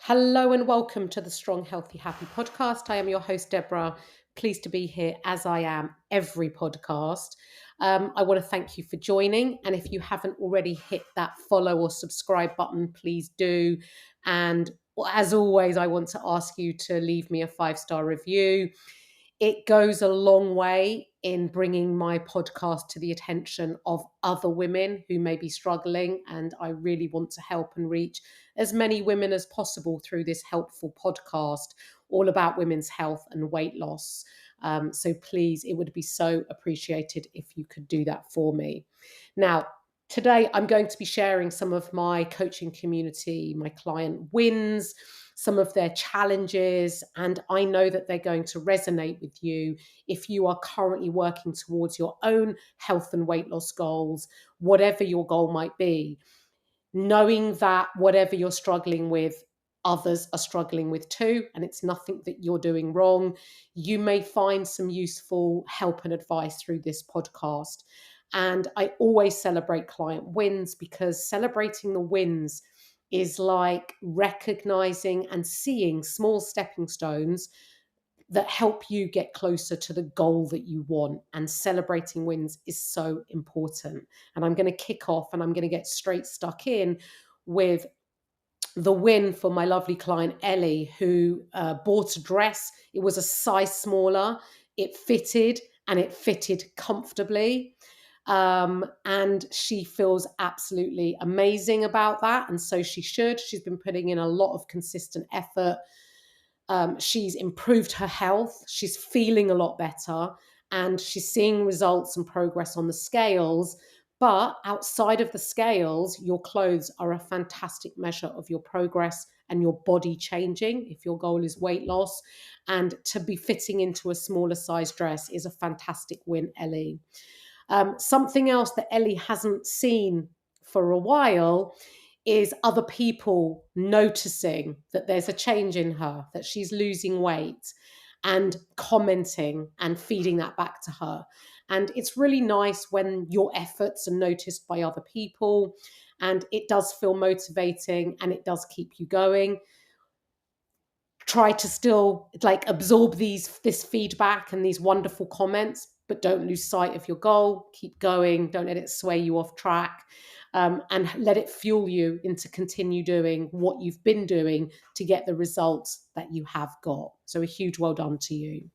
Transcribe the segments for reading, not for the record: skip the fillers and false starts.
Hello and welcome to the Strong, Healthy, Happy podcast. I am your host, Debra. Pleased to be here as I am every podcast. I want to thank you for joining. And if you haven't already hit that follow or subscribe button, please do. And as always, I want to ask you to leave me a 5-star review. It goes a long way in bringing my podcast to the attention of other women who may be struggling. And I really want to help and reach as many women as possible through this helpful podcast, all about women's health and weight loss. So please, it would be so appreciated if you could do that for me. Now, today I'm going to be sharing some of my coaching community, my client wins, some of their challenges, and I know that they're going to resonate with you if you are currently working towards your own health and weight loss goals, whatever your goal might be. Knowing that whatever you're struggling with, others are struggling with too, and it's nothing that you're doing wrong. You may find some useful help and advice through this podcast. And I always celebrate client wins because celebrating the wins is like recognizing and seeing small stepping stones that help you get closer to the goal that you want. And celebrating wins is so important. And I'm going to kick off and I'm going to get straight stuck in with the win for my lovely client Ellie, who bought a dress. It was a size smaller, it fitted, and it fitted comfortably. And she feels absolutely amazing about that. And so she should. She's been putting in a lot of consistent effort. She's improved her health. She's feeling a lot better. And she's seeing results and progress on the scales. But outside of the scales, your clothes are a fantastic measure of your progress and your body changing if your goal is weight loss. And to be fitting into a smaller size dress is a fantastic win, Ellie. Something else that Ellie hasn't seen for a while is other people noticing that there's a change in her, that she's losing weight, and commenting and feeding that back to her. And it's really nice when your efforts are noticed by other people, and it does feel motivating and it does keep you going. Try to still absorb this feedback and these wonderful comments, but don't lose sight of your goal. Keep going. Don't let it sway you off track, and let it fuel you into continue doing what you've been doing to get the results that you have got. So a huge well done to you.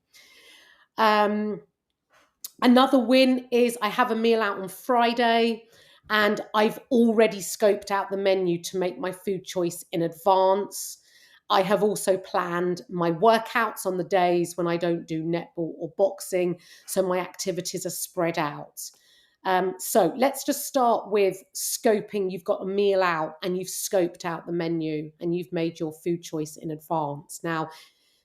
Another win is I have a meal out on Friday, and I've already scoped out the menu to make my food choice in advance. I have also planned my workouts on the days when I don't do netball or boxing, so my activities are spread out. So let's just start with scoping. You've got a meal out and you've scoped out the menu and you've made your food choice in advance. Now,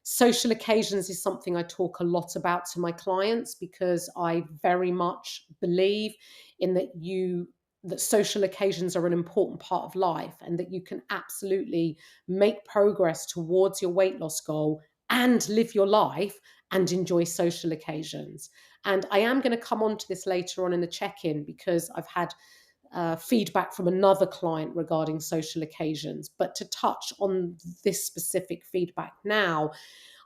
social occasions is something I talk a lot about to my clients because I very much believe in that social occasions are an important part of life and that you can absolutely make progress towards your weight loss goal and live your life and enjoy social occasions. And I am going to come on to this later on in the check-in because I've had feedback from another client regarding social occasions. But to touch on this specific feedback now,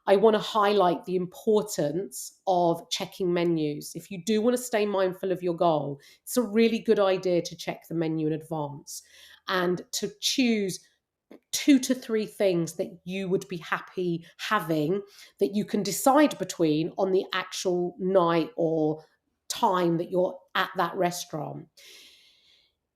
I want to highlight the importance of checking menus. If you do want to stay mindful of your goal, it's a really good idea to check the menu in advance and to choose 2 to 3 things that you would be happy having that you can decide between on the actual night or time that you're at that restaurant.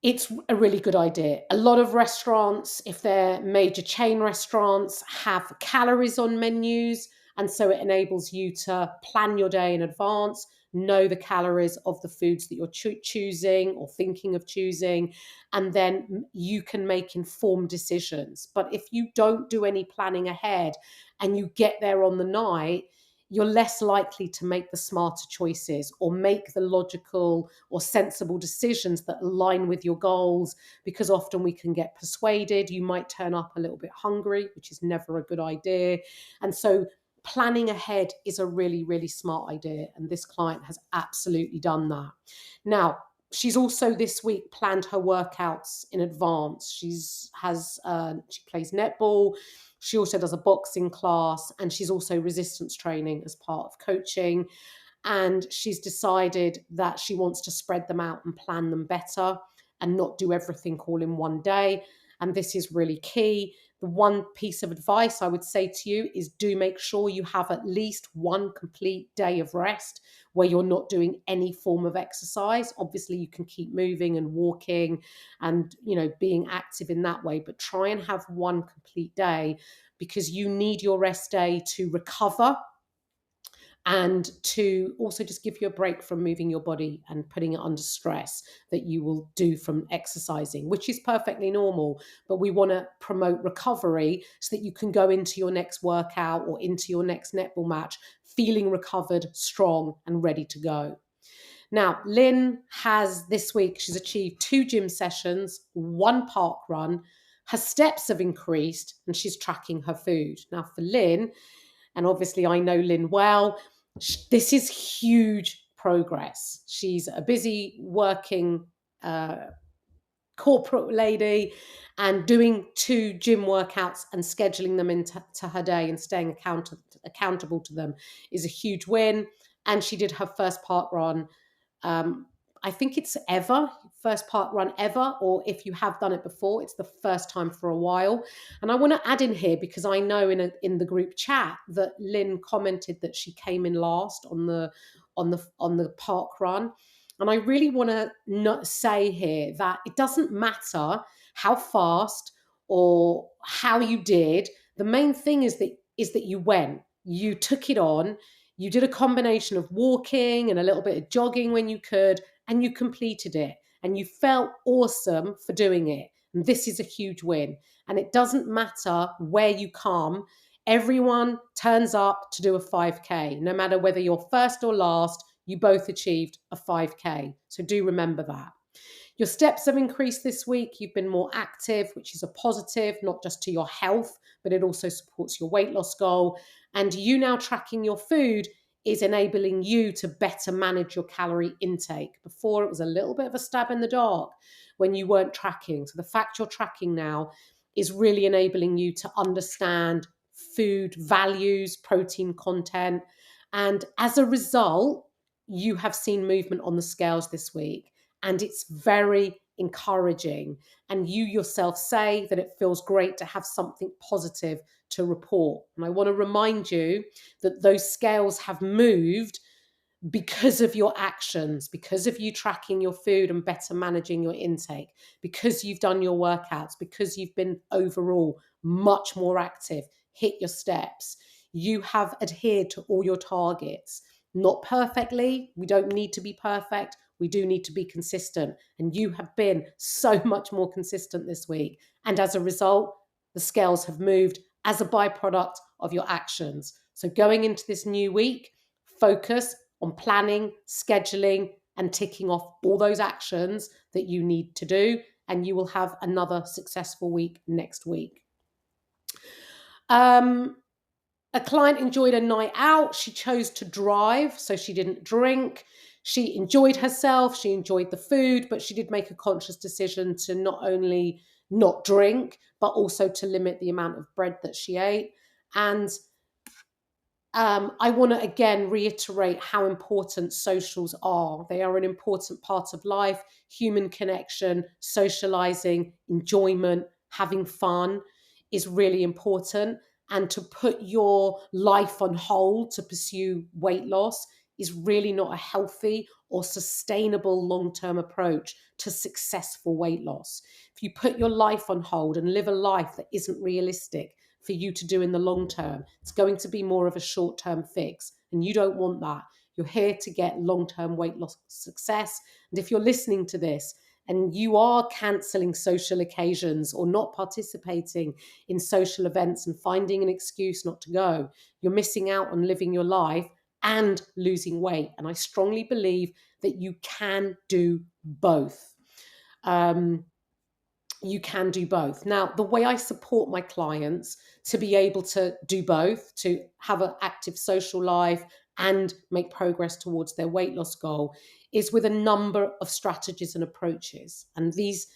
It's a really good idea. A lot of restaurants, if they're major chain restaurants, have calories on menus. And so it enables you to plan your day in advance, know the calories of the foods that you're choosing or thinking of choosing, and then you can make informed decisions. But if you don't do any planning ahead and you get there on the night, you're less likely to make the smarter choices or make the logical or sensible decisions that align with your goals, because often we can get persuaded. You might turn up a little bit hungry, which is never a good idea. And so planning ahead is a really, really smart idea. And this client has absolutely done that. Now, she's also this week planned her workouts in advance. She plays netball. She also does a boxing class, and she's also resistance training as part of coaching. And she's decided that she wants to spread them out and plan them better and not do everything all in one day. And this is really key. The one piece of advice I would say to you is do make sure you have at least one complete day of rest where you're not doing any form of exercise. Obviously, you can keep moving and walking and, being active in that way, but try and have one complete day, because you need your rest day to recover and to also just give you a break from moving your body and putting it under stress that you will do from exercising, which is perfectly normal. But we want to promote recovery so that you can go into your next workout or into your next netball match feeling recovered, strong, and ready to go. Now, Lynn has this week, she's achieved 2 gym sessions, 1 park run. Her steps have increased and she's tracking her food. Now, for Lynn, and obviously I know Lynn well, this is huge progress. She's a busy working corporate lady, and doing 2 gym workouts and scheduling them into her day and staying accountable to them is a huge win. And she did her first park run. I think it's first park run ever, or if you have done it before, it's the first time for a while. And I want to add in here, because I know in the group chat that Lynn commented that she came in last on the park run. And I really want to not say here that it doesn't matter how fast or how you did. The main thing is that you went, you took it on, you did a combination of walking and a little bit of jogging when you could, and you completed it. And you felt awesome for doing it. And this is a huge win. And it doesn't matter where you come. Everyone turns up to do a 5K. No matter whether you're first or last, you both achieved a 5K. So do remember that. Your steps have increased this week. You've been more active, which is a positive, not just to your health, but it also supports your weight loss goal. And you now tracking your food is enabling you to better manage your calorie intake. Before, it was a little bit of a stab in the dark when you weren't tracking. So the fact you're tracking now is really enabling you to understand food values, protein content. And as a result, you have seen movement on the scales this week. And it's very encouraging. And you yourself say that it feels great to have something positive to report. And I want to remind you that those scales have moved because of your actions, because of you tracking your food and better managing your intake, because you've done your workouts, because you've been overall much more active, hit your steps. You have adhered to all your targets. Not perfectly. We don't need to be perfect. We do need to be consistent. And you have been so much more consistent this week. And as a result, the scales have moved as a byproduct of your actions. So going into this new week, focus on planning, scheduling, and ticking off all those actions that you need to do. And you will have another successful week next week. A client enjoyed a night out. She chose to drive, so she didn't drink. She enjoyed herself. She enjoyed the food, but she did make a conscious decision to not only not drink, but also to limit the amount of bread that she ate. And I want to again reiterate how important socials are. They are an important part of life, human connection, socializing, enjoyment, having fun is really important. And to put your life on hold to pursue weight loss is really not a healthy or sustainable long-term approach to successful weight loss. If you put your life on hold and live a life that isn't realistic for you to do in the long term, it's going to be more of a short-term fix. And you don't want that. You're here to get long-term weight loss success. And if you're listening to this and you are cancelling social occasions or not participating in social events and finding an excuse not to go, you're missing out on living your life and losing weight. And I strongly believe that you can do both. You can do both. Now, the way I support my clients to be able to do both, to have an active social life and make progress towards their weight loss goal, is with a number of strategies and approaches. And these,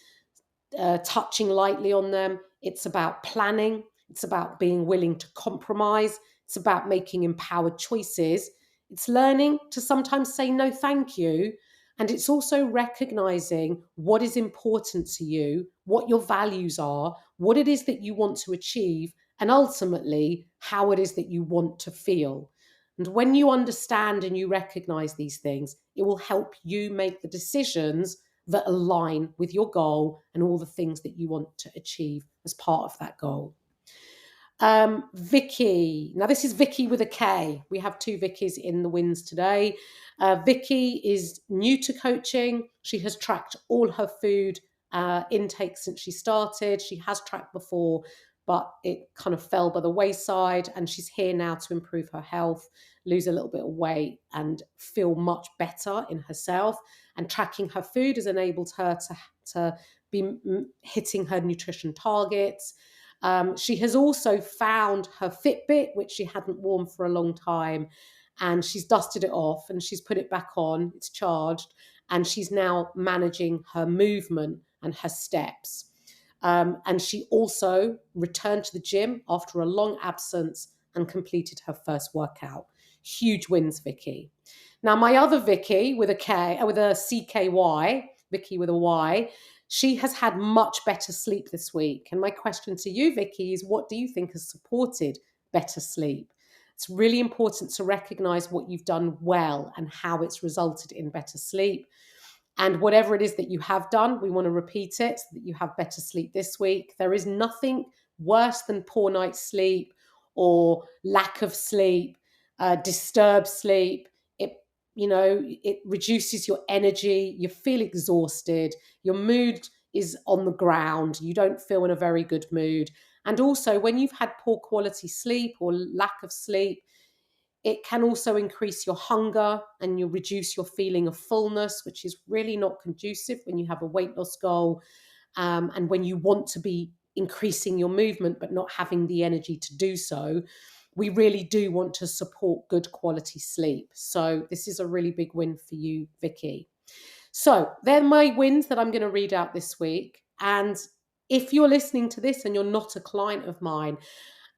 touching lightly on them, it's about planning, It's about being willing to compromise. It's about making empowered choices. It's learning to sometimes say no, thank you. And it's also recognizing what is important to you, what your values are, what it is that you want to achieve, and ultimately how it is that you want to feel. And when you understand and you recognize these things, it will help you make the decisions that align with your goal and all the things that you want to achieve as part of that goal. Vicky. Now, this is Vicky with a K. We have two Vickies in the wins today. Vicky is new to coaching. She has tracked all her food intake since she started. She has tracked before, but it kind of fell by the wayside. And she's here now to improve her health, lose a little bit of weight, and feel much better in herself. And tracking her food has enabled her to be hitting her nutrition targets. She has also found her Fitbit, which she hadn't worn for a long time, and she's dusted it off and she's put it back on. It's charged, and she's now managing her movement and her steps. And she also returned to the gym after a long absence and completed her first workout. Huge wins, Vicky. Now, my other Vicky with a K, with a CKY, Vicky with a Y, she has had much better sleep this week. And my question to you, Vicky, is what do you think has supported better sleep? It's really important to recognize what you've done well and how it's resulted in better sleep. And whatever it is that you have done, we want to repeat it so that you have better sleep this week. There is nothing worse than poor night's sleep or lack of sleep, disturbed sleep. It reduces your energy. You feel exhausted. Your mood is on the ground. You don't feel in a very good mood. And also, when you've had poor quality sleep or lack of sleep, it can also increase your hunger and you reduce your feeling of fullness, which is really not conducive when you have a weight loss goal, and when you want to be increasing your movement but not having the energy to do so. We really do want to support good quality sleep. So this is a really big win for you, Vicky. So they're my wins that I'm going to read out this week. And if you're listening to this and you're not a client of mine,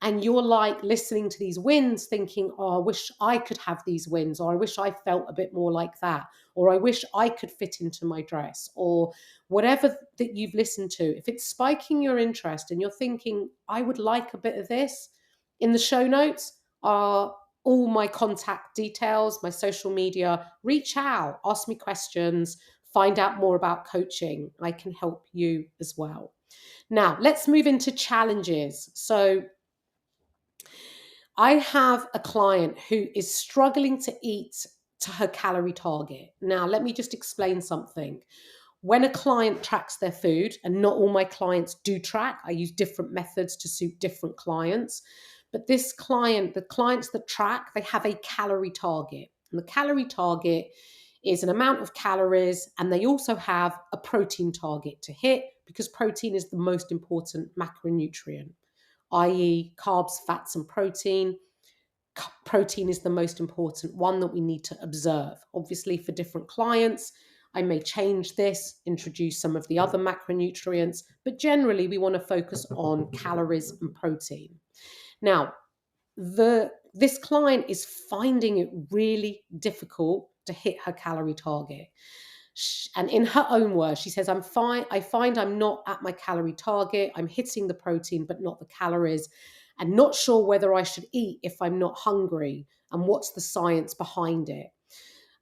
and you're like listening to these wins thinking, oh, I wish I could have these wins, or I wish I felt a bit more like that, or I wish I could fit into my dress, or whatever that you've listened to, if it's spiking your interest and you're thinking, I would like a bit of this, in the show notes are all my contact details, my social media. Reach out, ask me questions, find out more about coaching. I can help you as well. Now, let's move into challenges. So I have a client who is struggling to eat to her calorie target. Now, let me just explain something. When a client tracks their food, and not all my clients do track, I use different methods to suit different clients. But this client, the clients that track, they have a calorie target. And the calorie target is an amount of calories, and they also have a protein target to hit because protein is the most important macronutrient, i.e., carbs, fats, and protein. Protein is the most important one that we need to observe. Obviously, for different clients, I may change this, introduce some of the other macronutrients, but generally we want to focus on calories and protein. Now, this client is finding it really difficult to hit her calorie target. And in her own words, she says, I find I'm not at my calorie target. I'm hitting the protein, but not the calories, and not sure whether I should eat if I'm not hungry and what's the science behind it.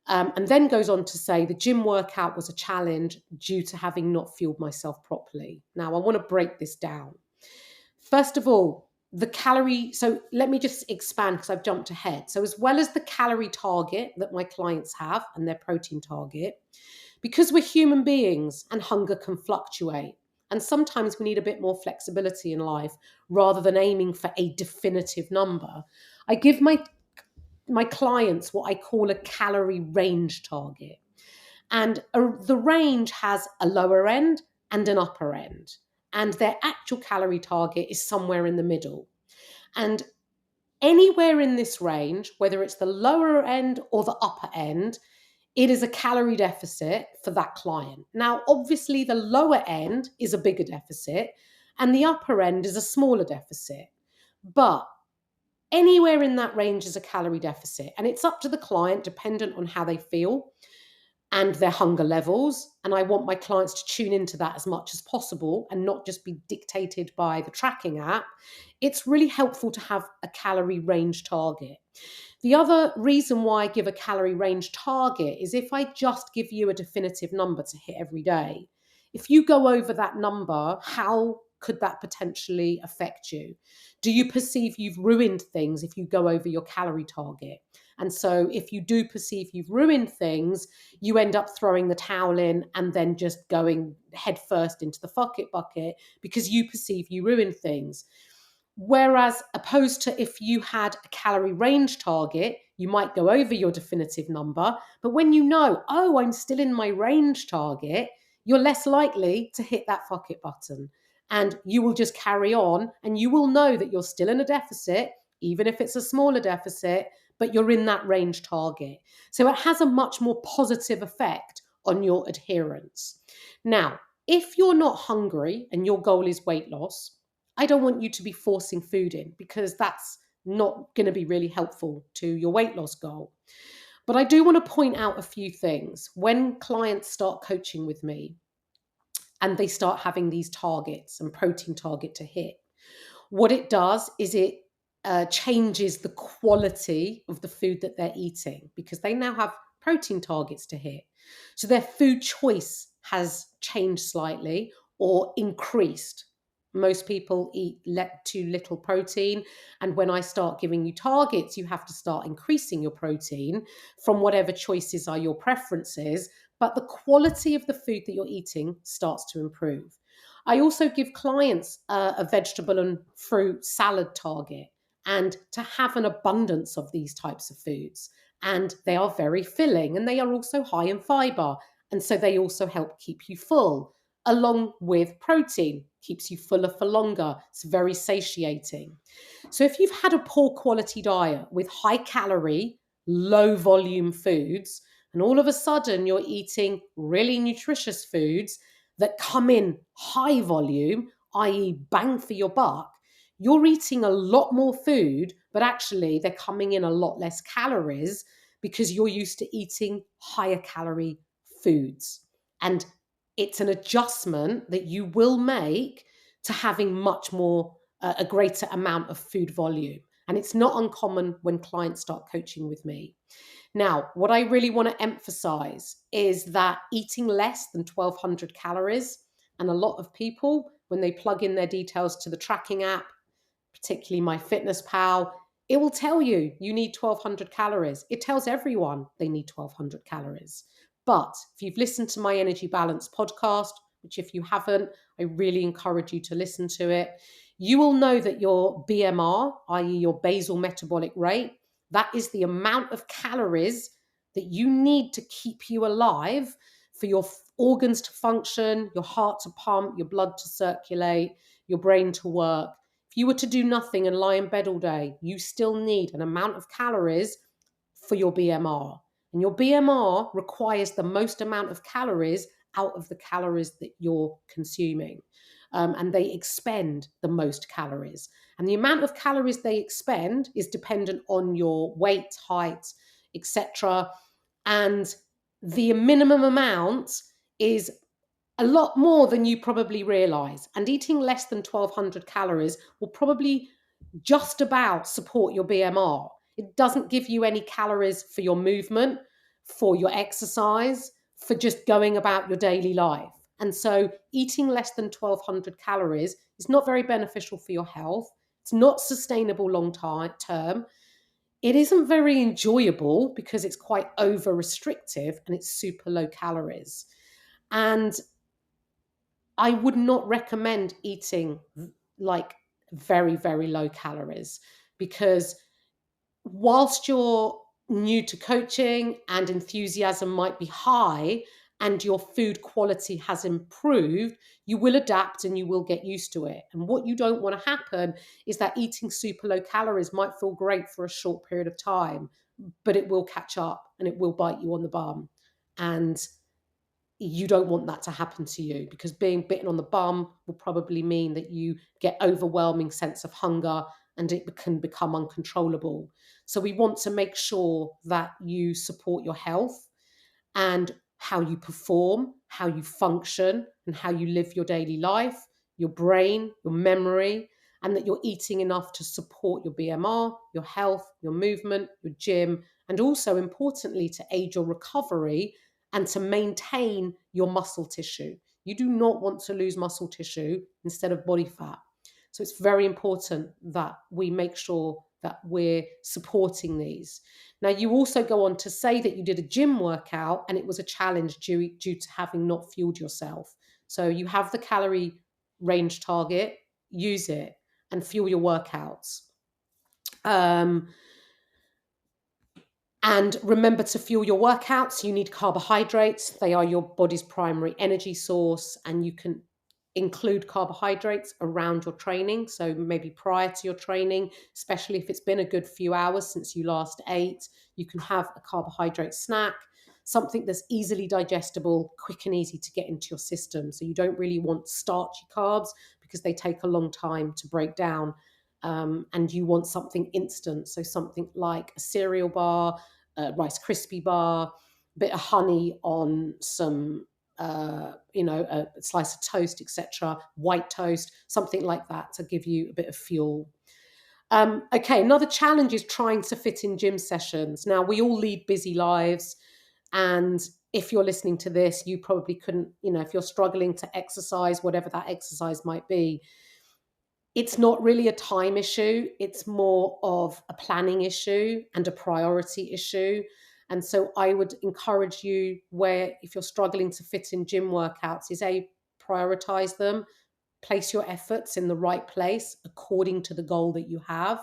And then goes on to say the gym workout was a challenge due to having not fueled myself properly. Now, I want to break this down. First of all, the calorie. So let me just expand because I've jumped ahead. So as well as the calorie target that my clients have and their protein target, because we're human beings and hunger can fluctuate. And sometimes we need a bit more flexibility in life rather than aiming for a definitive number. I give my clients what I call a calorie range target. And the range has a lower end and an upper end. And their actual calorie target is somewhere in the middle. And anywhere in this range, whether it's the lower end or the upper end, it is a calorie deficit for that client. Now, obviously, the lower end is a bigger deficit and the upper end is a smaller deficit. But anywhere in that range is a calorie deficit. And it's up to the client, dependent on how they feel and their hunger levels. And I want my clients to tune into that as much as possible and not just be dictated by the tracking app. It's really helpful to have a calorie range target. The other reason why I give a calorie range target is if I just give you a definitive number to hit every day, if you go over that number, how could that potentially affect you? Do you perceive you've ruined things if you go over your calorie target? And so if you do perceive you've ruined things, you end up throwing the towel in and then just going head first into the fuck it bucket because you perceive you ruined things. Whereas, opposed to if you had a calorie range target, you might go over your definitive number. But when you know, oh, I'm still in my range target, you're less likely to hit that fuck it button. And you will just carry on and you will know that you're still in a deficit, even if it's a smaller deficit, but you're in that range target. So it has a much more positive effect on your adherence. Now, if you're not hungry and your goal is weight loss, I don't want you to be forcing food in because that's not going to be really helpful to your weight loss goal. But I do want to point out a few things. When clients start coaching with me and they start having these targets and protein target to hit, what it does is it changes the quality of the food that they're eating because they now have protein targets to hit. So their food choice has changed slightly or increased. Most people eat too little protein. And when I start giving you targets, you have to start increasing your protein from whatever choices are your preferences. But the quality of the food that you're eating starts to improve. I also give clients a vegetable and fruit salad target and to have an abundance of these types of foods. And they are very filling and they are also high in fiber. And so they also help keep you full, along with protein, keeps you fuller for longer. It's very satiating. So if you've had a poor quality diet with high calorie, low volume foods, and all of a sudden you're eating really nutritious foods that come in high volume, i.e., bang for your buck, you're eating a lot more food, but actually they're coming in a lot less calories because you're used to eating higher calorie foods. And it's an adjustment that you will make to having much more, a greater amount of food volume. And it's not uncommon when clients start coaching with me. Now, what I really want to emphasize is that eating less than 1,200 calories, and a lot of people, when they plug in their details to the tracking app, particularly MyFitnessPal, it will tell you you need 1,200 calories. It tells everyone they need 1,200 calories. But if you've listened to my Energy Balance podcast, which if you haven't, I really encourage you to listen to it, you will know that your BMR, i.e. your basal metabolic rate, that is the amount of calories that you need to keep you alive for your organs to function, your heart to pump, your blood to circulate, your brain to work. If you were to do nothing and lie in bed all day, you still need an amount of calories for your BMR. And your BMR requires the most amount of calories out of the calories that you're consuming. And they expend the most calories. And the amount of calories they expend is dependent on your weight, height, etc. And the minimum amount is a lot more than you probably realize. And eating less than 1,200 calories will probably just about support your BMR. It doesn't give you any calories for your movement, for your exercise, for just going about your daily life. And so eating less than 1,200 calories is not very beneficial for your health. It's not sustainable long term. It isn't very enjoyable because it's quite over restrictive and it's super low calories. And I would not recommend eating like very, very low calories because whilst you're new to coaching and enthusiasm might be high and your food quality has improved, you will adapt and you will get used to it. And what you don't want to happen is that eating super low calories might feel great for a short period of time, but it will catch up and it will bite you on the bum. And you don't want that to happen to you because being bitten on the bum will probably mean that you get overwhelming sense of hunger and it can become uncontrollable. So we want to make sure that you support your health and how you perform, how you function, and how you live your daily life, your brain, your memory, and that you're eating enough to support your BMR, your health, your movement, your gym, and also importantly to aid your recovery and to maintain your muscle tissue. You do not want to lose muscle tissue instead of body fat. So it's very important that we make sure that we're supporting these. Now, you also go on to say that you did a gym workout and it was a challenge due to having not fueled yourself. So you have the calorie range target, use it and fuel your workouts. And remember to fuel your workouts. You need carbohydrates. They are your body's primary energy source, and you can include carbohydrates around your training. So maybe prior to your training, especially if it's been a good few hours since you last ate, you can have a carbohydrate snack, something that's easily digestible, quick and easy to get into your system. So you don't really want starchy carbs because they take a long time to break down. And you want something instant. So something like a cereal bar, a Rice Krispie bar, a bit of honey on some a slice of toast, etc., white toast, something like that to give you a bit of fuel. Okay, another challenge is trying to fit in gym sessions. Now, we all lead busy lives, and if you're listening to this, you probably couldn't, if you're struggling to exercise, whatever that exercise might be, it's not really a time issue. It's more of a planning issue and a priority issue. And so I would encourage you, where if you're struggling to fit in gym workouts, is prioritize them, place your efforts in the right place according to the goal that you have,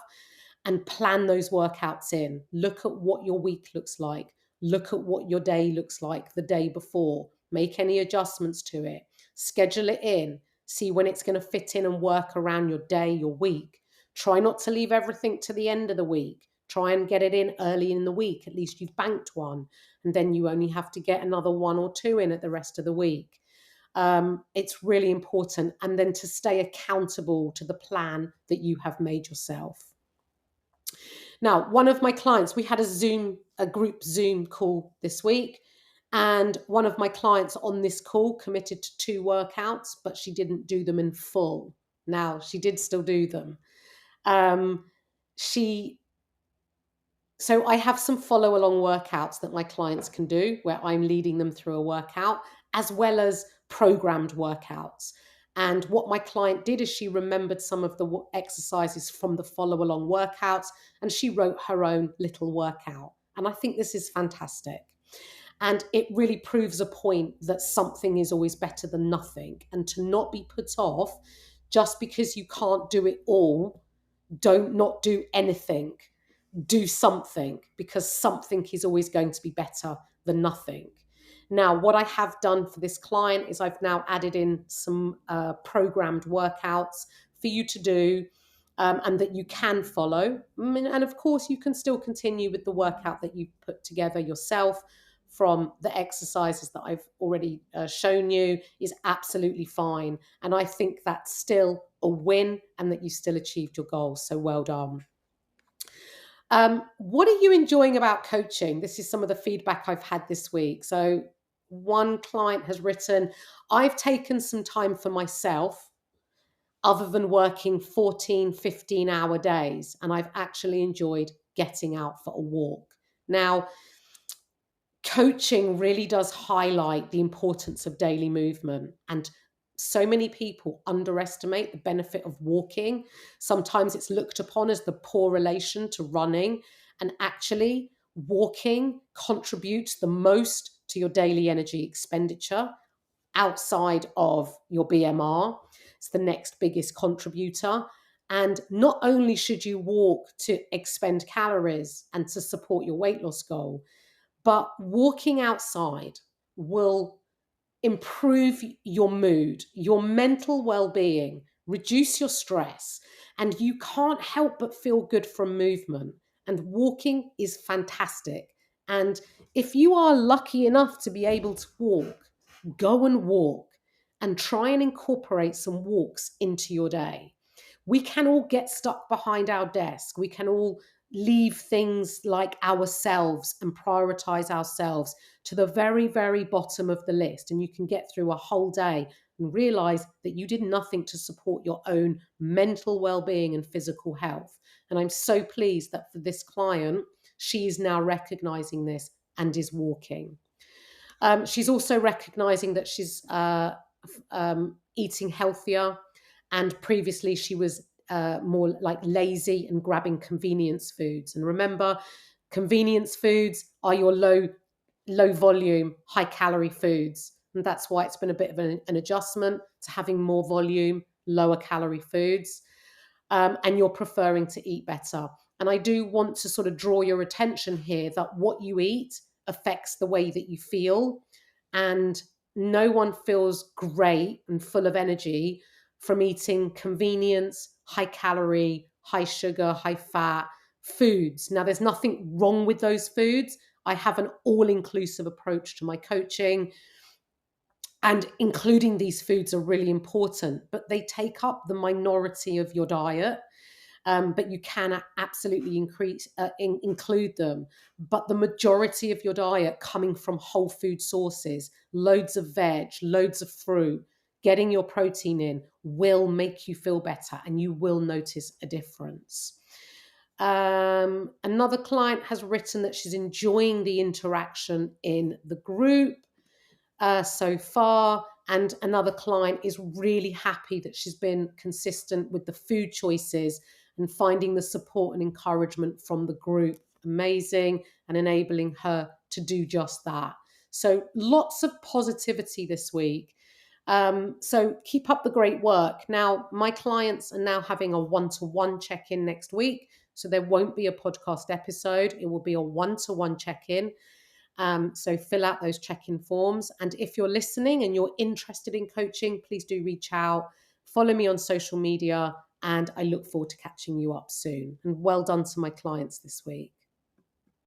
and plan those workouts in. Look at what your week looks like. Look at what your day looks like the day before. Make any adjustments to it. Schedule it in. See when it's going to fit in and work around your day, your week. Try not to leave everything to the end of the week. Try and get it in early in the week. At least you've banked one. And then you only have to get another one or two in at the rest of the week. It's really important. And then to stay accountable to the plan that you have made yourself. Now, one of my clients, we had a group Zoom call this week, and one of my clients on this call committed to 2 workouts, but she didn't do them in full. Now, she did still do them. So I have some follow along workouts that my clients can do where I'm leading them through a workout, as well as programmed workouts. And what my client did is she remembered some of the exercises from the follow along workouts, and she wrote her own little workout. And I think this is fantastic. And it really proves a point that something is always better than nothing, and to not be put off just because you can't do it all. Don't not do anything. Do something, because something is always going to be better than nothing. Now, what I have done for this client is I've now added in some programmed workouts for you to do, and that you can follow. And of course, you can still continue with the workout that you've put together yourself from the exercises that I've already shown you is absolutely fine. And I think that's still a win and that you still achieved your goals. So well done. What are you enjoying about coaching? This is some of the feedback I've had this week. So one client has written, I've taken some time for myself other than working 14, 15-hour days, and I've actually enjoyed getting out for a walk. Now, coaching really does highlight the importance of daily movement, and so many people underestimate the benefit of walking. Sometimes it's looked upon as the poor relation to running, and actually walking contributes the most to your daily energy expenditure outside of your BMR. It's the next biggest contributor. And not only should you walk to expend calories and to support your weight loss goal, but walking outside will improve your mood, your mental well-being, reduce your stress, and you can't help but feel good from movement. And walking is fantastic. And if you are lucky enough to be able to walk, go and walk and try and incorporate some walks into your day. we can all get stuck behind our desk. We can all leave things like ourselves and prioritize ourselves to the very, very bottom of the list. And you can get through a whole day and realize that you did nothing to support your own mental well-being and physical health. And I'm so pleased that for this client, she is now recognizing this and is walking. She's also recognizing that she's eating healthier, and previously she was more like lazy and grabbing convenience foods. And remember, convenience foods are your low volume, high calorie foods. And that's why it's been a bit of an adjustment to having more volume, lower calorie foods. And you're preferring to eat better. And I do want to sort of draw your attention here that what you eat affects the way that you feel. And no one feels great and full of energy from eating convenience, high calorie, high sugar, high fat foods. Now, there's nothing wrong with those foods. I have an all-inclusive approach to my coaching, and including these foods are really important, but they take up the minority of your diet. But you can absolutely include them. But the majority of your diet coming from whole food sources, loads of veg, loads of fruit, getting your protein in will make you feel better, and you will notice a difference. Another client has written that she's enjoying the interaction in the group so far. And another client is really happy that she's been consistent with the food choices and finding the support and encouragement from the group. Amazing, and enabling her to do just that. So lots of positivity this week. So keep up the great work. Now, my clients are now having a one-to-one check-in next week. So there won't be a podcast episode. It will be a one-to-one check-in. So fill out those check-in forms. And if you're listening and you're interested in coaching, please do reach out. Follow me on social media, and I look forward to catching you up soon. And well done to my clients this week.